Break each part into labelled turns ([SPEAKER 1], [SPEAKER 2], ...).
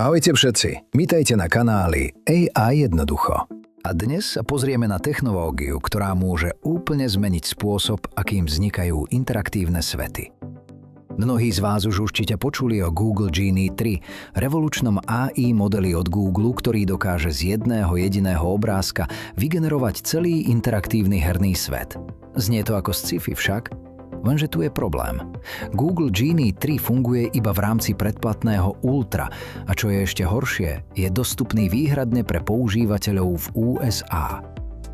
[SPEAKER 1] Ahojte všetci, vítajte na kanáli AI jednoducho. A dnes sa pozrieme na technológiu, ktorá môže úplne zmeniť spôsob, akým vznikajú interaktívne svety. Mnohí z vás už určite počuli o Google Genie 3, revolučnom AI modeli od Google, ktorý dokáže z jedného jediného obrázka vygenerovať celý interaktívny herný svet. Znie to ako sci-fi však, lenže tu je problém. Google Genie 3 funguje iba v rámci predplatného Ultra a čo je ešte horšie, je dostupný výhradne pre používateľov v USA.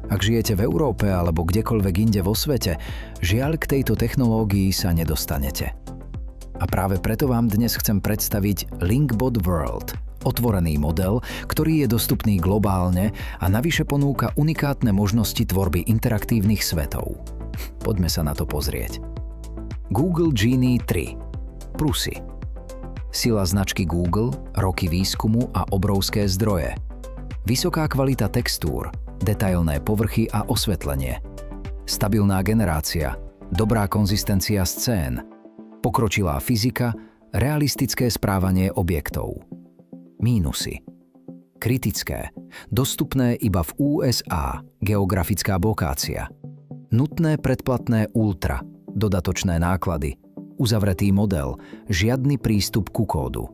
[SPEAKER 1] Ak žijete v Európe alebo kdekoľvek inde vo svete, žiaľ k tejto technológii sa nedostanete. A práve preto vám dnes chcem predstaviť Linkbot World, otvorený model, ktorý je dostupný globálne a navyše ponúka unikátne možnosti tvorby interaktívnych svetov. Poďme sa na to pozrieť. Google Genie 3. Plusy. Sila značky Google, roky výskumu a obrovské zdroje. Vysoká kvalita textúr, detailné povrchy a osvetlenie. Stabilná generácia, dobrá konzistencia scén. Pokročilá fyzika, realistické správanie objektov. Mínusy. Kritické, dostupné iba v USA, geografická blokácia. Nutné predplatné Ultra, dodatočné náklady, uzavretý model, žiadny prístup ku kódu.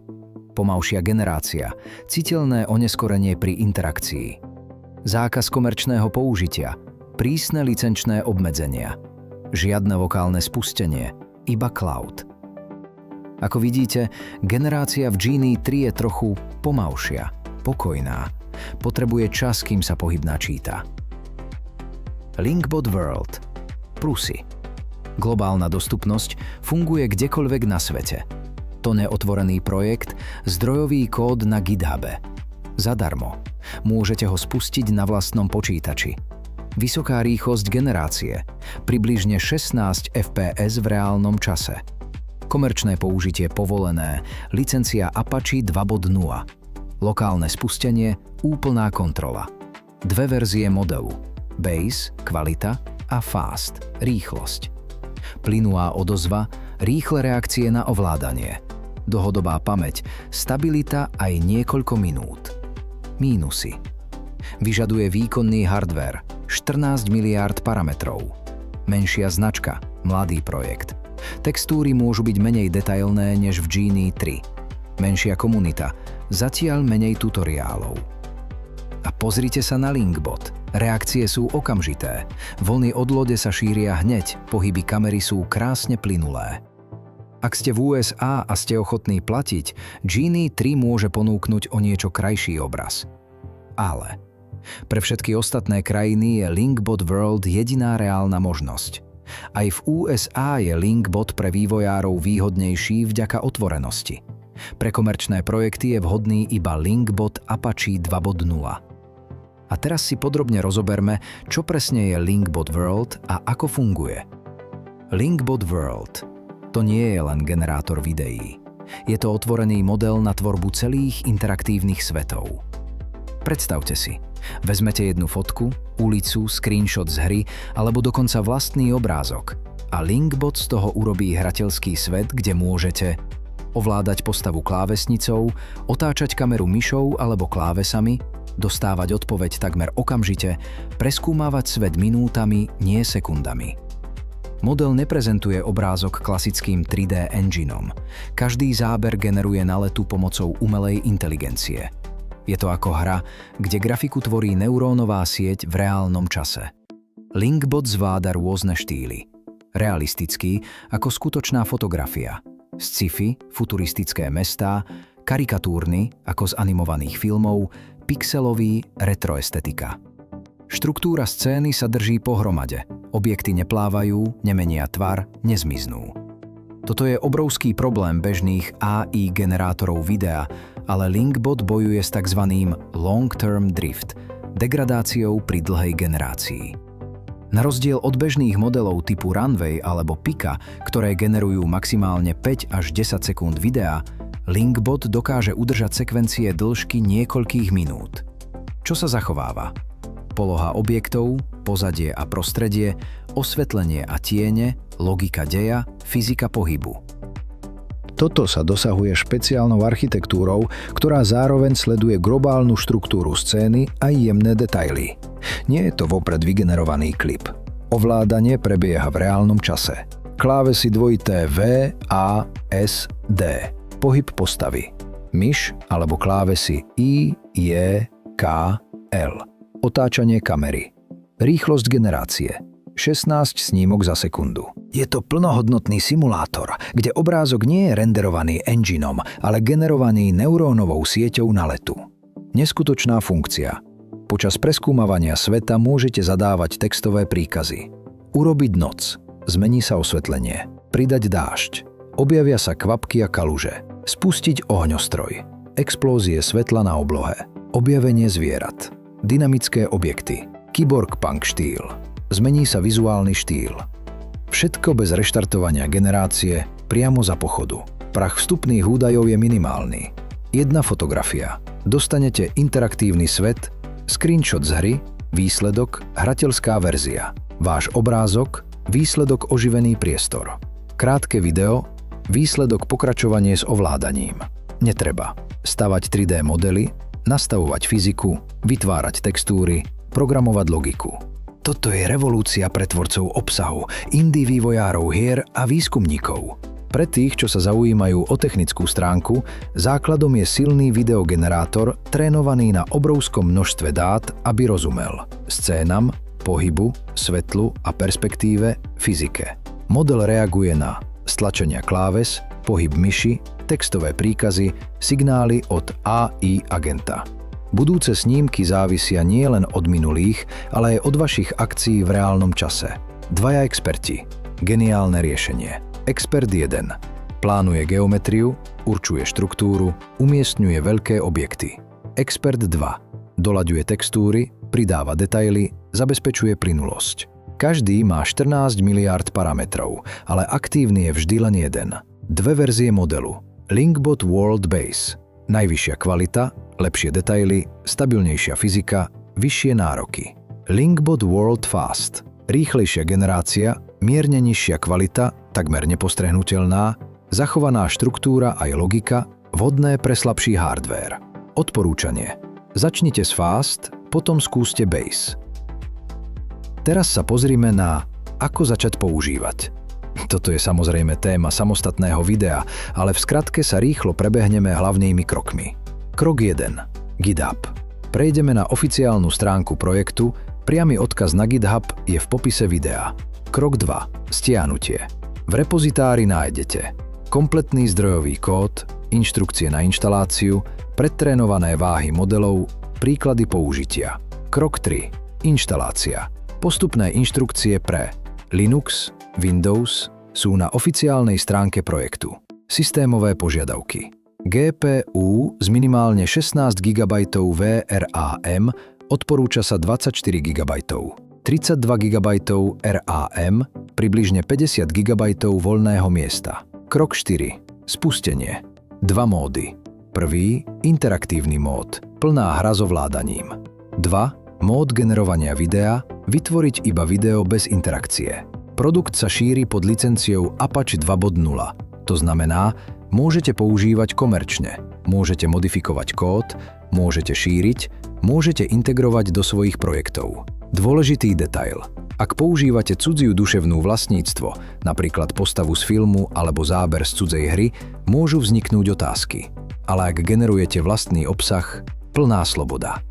[SPEAKER 1] Pomalšia generácia, citeľné oneskorenie pri interakcii. Zákaz komerčného použitia, prísne licenčné obmedzenia. Žiadne lokálne spustenie, iba cloud. Ako vidíte, generácia v Genie 3 je trochu pomalšia, pokojná. Potrebuje čas, kým sa pohyb načíta. Linkbot World. Plusy. Globálna dostupnosť funguje kdekoľvek na svete. To neotvorený projekt, zdrojový kód na GitHube. Zadarmo. Môžete ho spustiť na vlastnom počítači. Vysoká rýchlosť generácie, približne 16 fps v reálnom čase. Komerčné použitie povolené, licencia Apache 2.0. Lokálne spustenie, úplná kontrola. Dve verzie modelu. Base, kvalita a Fast, rýchlosť. Plynulá odozva, rýchle reakcie na ovládanie. Dlhodobá pamäť, stabilita aj niekoľko minút. Mínusy. Vyžaduje výkonný hardware, 14 miliárd parametrov. Menšia značka, mladý projekt. Textúry môžu byť menej detailné než v Genie 3. Menšia komunita, zatiaľ menej tutoriálov. A pozrite sa na Linkbot. Reakcie sú okamžité. Vlny od lode sa šíria hneď, pohyby kamery sú krásne plynulé. Ak ste v USA a ste ochotní platiť, Genie 3 môže ponúknuť o niečo krajší obraz. Ale pre všetky ostatné krajiny je Linkbot World jediná reálna možnosť. Aj v USA je Linkbot pre vývojárov výhodnejší vďaka otvorenosti. Pre komerčné projekty je vhodný iba Linkbot Apache 2.0. A teraz si podrobne rozoberme, čo presne je Linkbot World a ako funguje. Linkbot World. To nie je len generátor videí. Je to otvorený model na tvorbu celých interaktívnych svetov. Predstavte si, vezmete jednu fotku, ulicu, screenshot z hry alebo dokonca vlastný obrázok a Linkbot z toho urobí hrateľský svet, kde môžete ovládať postavu klávesnicou, otáčať kameru myšou alebo klávesami, dostávať odpoveď takmer okamžite, preskúmavať svet minútami, nie sekundami. Model neprezentuje obrázok klasickým 3D engineom. Každý záber generuje na letu pomocou umelej inteligencie. Je to ako hra, kde grafiku tvorí neurónová sieť v reálnom čase. Linkbot zvláda rôzne štýly. Realistický, ako skutočná fotografia. Sci-fi, futuristické mestá, karikatúrny, ako z animovaných filmov, pixelový, retroestetika. Štruktúra scény sa drží pohromade. Objekty neplávajú, nemenia tvar, nezmiznú. Toto je obrovský problém bežných AI generátorov videa, ale Linkbot bojuje s tzv. Long-term drift, degradáciou pri dlhej generácii. Na rozdiel od bežných modelov typu Runway alebo Pika, ktoré generujú maximálne 5 až 10 sekúnd videa, Linkbot dokáže udržať sekvencie dĺžky niekoľkých minút. Čo sa zachováva? Poloha objektov, pozadie a prostredie, osvetlenie a tiene, logika deja, fyzika pohybu. Toto sa dosahuje špeciálnou architektúrou, ktorá zároveň sleduje globálnu štruktúru scény a jemné detaily. Nie je to vopred vygenerovaný klip. Ovládanie prebieha v reálnom čase. Klávesy dvojité V, A, S, D. Pohyb postavy. Myš alebo klávesy I, J, K, L. Otáčanie kamery. Rýchlosť generácie. 16 snímok za sekundu. Je to plnohodnotný simulátor, kde obrázok nie je renderovaný engineom, ale generovaný neurónovou sieťou na letu. Neskutočná funkcia. Počas preskúmavania sveta môžete zadávať textové príkazy. Urobiť noc. Zmení sa osvetlenie. Pridať dážď. Objavia sa kvapky a kaluže. Spustiť ohňostroj. Explózie svetla na oblohe. Objavenie zvierat. Dynamické objekty. Cyborg-punk štýl. Zmení sa vizuálny štýl. Všetko bez reštartovania generácie, priamo za pochodu. Prach vstupných údajov je minimálny. Jedna fotografia. Dostanete interaktívny svet, screenshot z hry, výsledok, hrateľská verzia. Váš obrázok, výsledok oživený priestor. Krátke video, výsledok pokračovanie s ovládaním. Netreba stavať 3D modely, nastavovať fyziku, vytvárať textúry, programovať logiku. Toto je revolúcia pre tvorcov obsahu, indie vývojárov hier a výskumníkov. Pre tých, čo sa zaujímajú o technickú stránku, základom je silný videogenerátor trénovaný na obrovskom množstve dát, aby rozumel scénam, pohybu, svetlu a perspektíve, fyzike. Model reaguje na stlačenia kláves, pohyb myši, textové príkazy, signály od AI agenta. Budúce snímky závisia nielen od minulých, ale aj od vašich akcií v reálnom čase. Dvaja experti. Geniálne riešenie. Expert 1. Plánuje geometriu, určuje štruktúru, umiestňuje veľké objekty. Expert 2. Doľaďuje textúry, pridáva detaily, zabezpečuje plynulosť. Každý má 14 miliárd parametrov, ale aktívny je vždy len jeden. Dve verzie modelu. Linkbot World Base. Najvyššia kvalita, lepšie detaily, stabilnejšia fyzika, vyššie nároky. Linkbot World Fast. Rýchlejšia generácia, mierne nižšia kvalita, takmer nepostrehnutelná, zachovaná štruktúra aj logika, vhodné pre slabší hardware. Odporúčanie. Začnite s Fast, potom skúste Base. Teraz sa pozrime na ako začať používať. Toto je samozrejme téma samostatného videa, ale v skratke sa rýchlo prebehneme hlavnými krokmi. Krok 1. GitHub. Prejdeme na oficiálnu stránku projektu, priamy odkaz na GitHub je v popise videa. Krok 2. Stiahnutie. V repozitári nájdete kompletný zdrojový kód, inštrukcie na inštaláciu, predtrénované váhy modelov, príklady použitia. Krok 3. Inštalácia. Postupné inštrukcie pre Linux, Windows sú na oficiálnej stránke projektu. Systémové požiadavky. GPU s minimálne 16 GB VRAM, odporúča sa 24 GB. 32 GB RAM, približne 50 GB voľného miesta. Krok 4. Spustenie. Dva módy. Prvý, interaktívny mód, plná hra s ovládaním. 2. Mód generovania videa, vytvoriť iba video bez interakcie. Produkt sa šíri pod licenciou Apache 2.0. To znamená, môžete používať komerčne, môžete modifikovať kód, môžete šíriť, môžete integrovať do svojich projektov. Dôležitý detail. Ak používate cudziu duševnú vlastníctvo, napríklad postavu z filmu alebo záber z cudzej hry, môžu vzniknúť otázky. Ale ak generujete vlastný obsah, plná sloboda.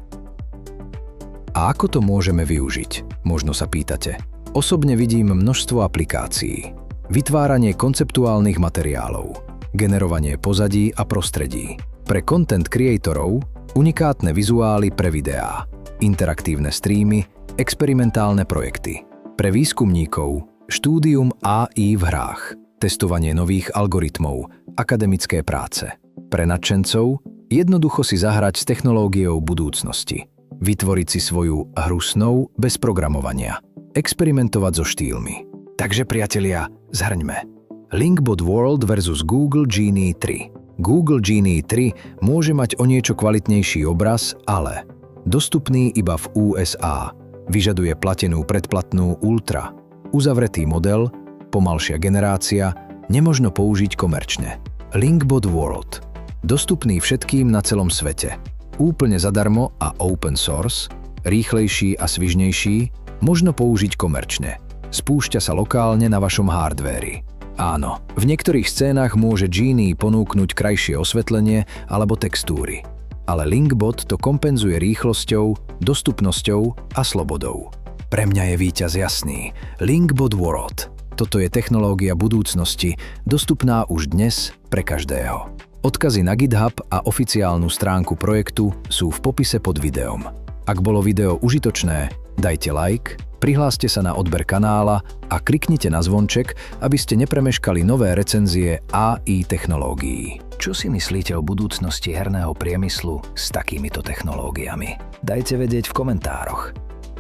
[SPEAKER 1] A ako to môžeme využiť? Možno sa pýtate. Osobne vidím množstvo aplikácií. Vytváranie konceptuálnych materiálov, generovanie pozadí a prostredí. Pre content creatorov unikátne vizuály pre videá, interaktívne streamy, experimentálne projekty. Pre výskumníkov štúdium AI v hrách, testovanie nových algoritmov, akademické práce. Pre nadšencov jednoducho si zahrať s technológiou budúcnosti. Vytvoriť si svoju hru snov bez programovania. Experimentovať so štýlmi. Takže priatelia, zhrňme. Linkbot World versus Google Genie 3. Google Genie 3 môže mať o niečo kvalitnejší obraz, ale dostupný iba v USA. Vyžaduje platenú predplatnú Ultra. Uzavretý model, pomalšia generácia, nemožno použiť komerčne. Linkbot World. Dostupný všetkým na celom svete. Úplne zadarmo a open source, rýchlejší a svižnejší, možno použiť komerčne. Spúšťa sa lokálne na vašom hardvéri. Áno, v niektorých scénach môže Genie ponúknuť krajšie osvetlenie alebo textúry. Ale Linkbot to kompenzuje rýchlosťou, dostupnosťou a slobodou. Pre mňa je víťaz jasný. Linkbot World. Toto je technológia budúcnosti, dostupná už dnes pre každého. Odkazy na GitHub a oficiálnu stránku projektu sú v popise pod videom. Ak bolo video užitočné, dajte like, prihláste sa na odber kanála a kliknite na zvonček, aby ste nepremeškali nové recenzie AI technológií. Čo si myslíte o budúcnosti herného priemyslu s takýmito technológiami? Dajte vedieť v komentároch.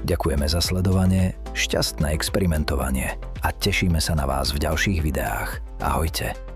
[SPEAKER 1] Ďakujeme za sledovanie, šťastné experimentovanie a tešíme sa na vás v ďalších videách. Ahojte.